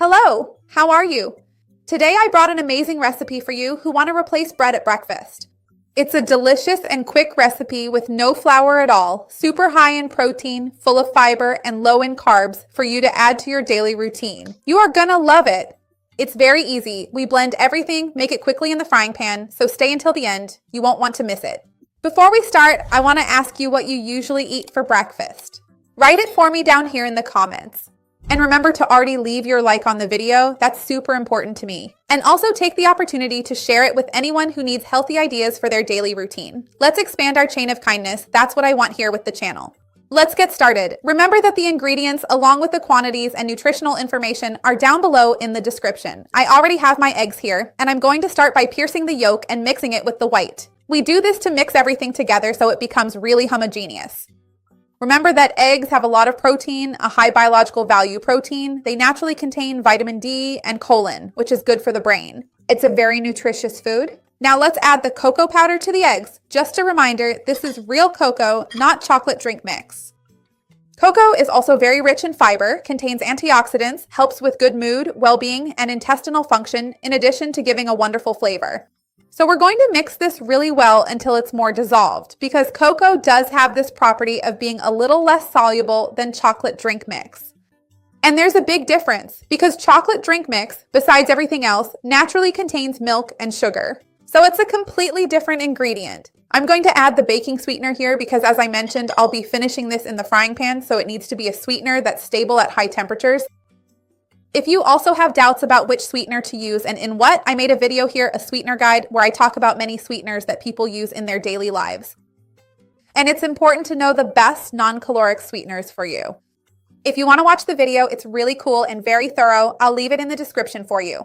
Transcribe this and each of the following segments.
Hello, how are you? Today I brought an amazing recipe for you who want to replace bread at breakfast. It's a delicious and quick recipe with no flour at all, super high in protein, full of fiber, and low in carbs for you to add to your daily routine. You are gonna love it. It's very easy. We blend everything, make it quickly in the frying pan, so stay until the end. You won't want to miss it. Before we start, I want to ask you what you usually eat for breakfast. Write it for me down here in the comments. And remember to already leave your like on the video. That's super important to me. And also take the opportunity to share it with anyone who needs healthy ideas for their daily routine. Let's expand our chain of kindness. That's what I want here with the channel. Let's get started. Remember that the ingredients, along with the quantities and nutritional information, are down below in the description. I already have my eggs here, and I'm going to start by piercing the yolk and mixing it with the white. We do this to mix everything together so it becomes really homogeneous. Remember that eggs have a lot of protein, a high biological value protein. They naturally contain vitamin D and choline, which is good for the brain. It's a very nutritious food. Now let's add the cocoa powder to the eggs. Just a reminder, this is real cocoa, not chocolate drink mix. Cocoa is also very rich in fiber, contains antioxidants, helps with good mood, well-being, and intestinal function, in addition to giving a wonderful flavor. So we're going to mix this really well until it's more dissolved, because cocoa does have this property of being a little less soluble than chocolate drink mix. And there's a big difference, because chocolate drink mix, besides everything else, naturally contains milk and sugar. So it's a completely different ingredient. I'm going to add the baking sweetener here because, as I mentioned, I'll be finishing this in the frying pan, so it needs to be a sweetener that's stable at high temperatures. If you also have doubts about which sweetener to use and in what, I made a video here, a sweetener guide, where I talk about many sweeteners that people use in their daily lives. And it's important to know the best non-caloric sweeteners for you. If you want to watch the video, it's really cool and very thorough. I'll leave it in the description for you.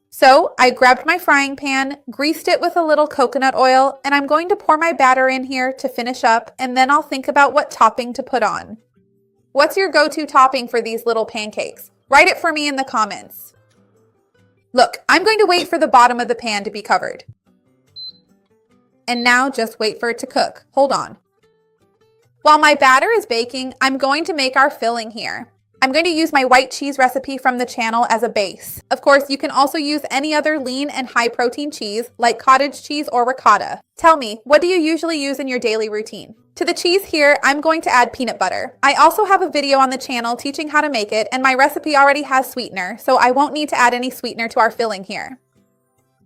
So I grabbed my frying pan, greased it with a little coconut oil, and I'm going to pour my batter in here to finish up, and then I'll think about what topping to put on. What's your go-to topping for these little pancakes? Write it for me in the comments. Look, I'm going to wait for the bottom of the pan to be covered. And now just wait for it to cook. Hold on. While my batter is baking, I'm going to make our filling here. I'm going to use my white cheese recipe from the channel as a base. Of course, you can also use any other lean and high protein cheese like cottage cheese or ricotta. Tell me, what do you usually use in your daily routine? To the cheese here, I'm going to add peanut butter. I also have a video on the channel teaching how to make it, and my recipe already has sweetener, so I won't need to add any sweetener to our filling here.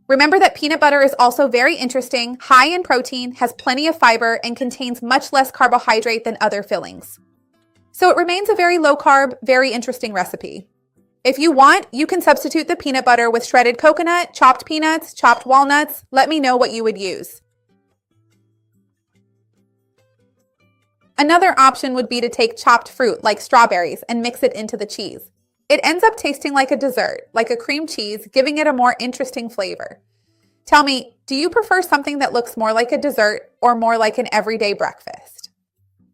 Remember that peanut butter is also very interesting, high in protein, has plenty of fiber, and contains much less carbohydrate than other fillings. So it remains a very low carb, very interesting recipe. If you want, you can substitute the peanut butter with shredded coconut, chopped peanuts, chopped walnuts. Let me know what you would use. Another option would be to take chopped fruit like strawberries and mix it into the cheese. It ends up tasting like a dessert, like a cream cheese, giving it a more interesting flavor. Tell me, do you prefer something that looks more like a dessert or more like an everyday breakfast?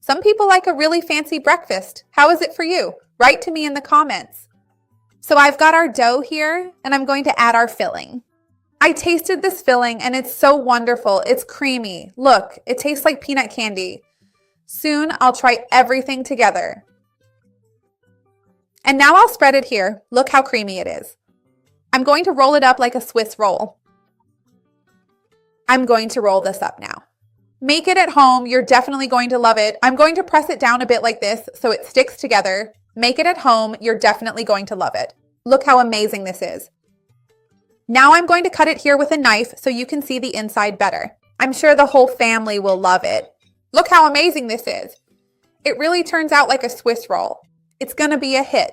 Some people like a really fancy breakfast. How is it for you? Write to me in the comments. So I've got our dough here, and I'm going to add our filling. I tasted this filling, and it's so wonderful. It's creamy. Look, it tastes like peanut candy. Soon, I'll try everything together. And now I'll spread it here. Look how creamy it is. I'm going to roll it up like a Swiss roll. I'm going to roll this up now. Make it at home. You're definitely going to love it. I'm going to press it down a bit like this so it sticks together. Make it at home. You're definitely going to love it. Look how amazing this is. Now I'm going to cut it here with a knife so you can see the inside better. I'm sure the whole family will love it. Look how amazing this is. It really turns out like a Swiss roll. It's going to be a hit.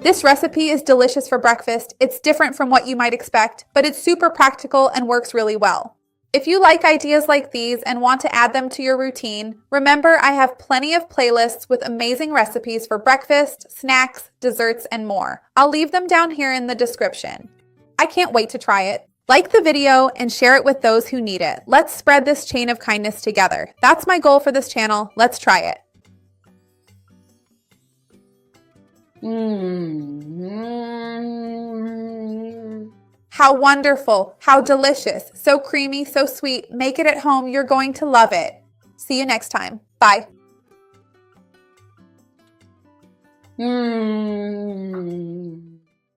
This recipe is delicious for breakfast. It's different from what you might expect, but it's super practical and works really well. If you like ideas like these and want to add them to your routine, remember I have plenty of playlists with amazing recipes for breakfast, snacks, desserts, and more. I'll leave them down here in the description. I can't wait to try it. Like the video and share it with those who need it. Let's spread this chain of kindness together. That's my goal for this channel. Let's try it. How wonderful, how delicious, so creamy, so sweet. Make it at home. You're going to love it. See you next time. Bye. Mm.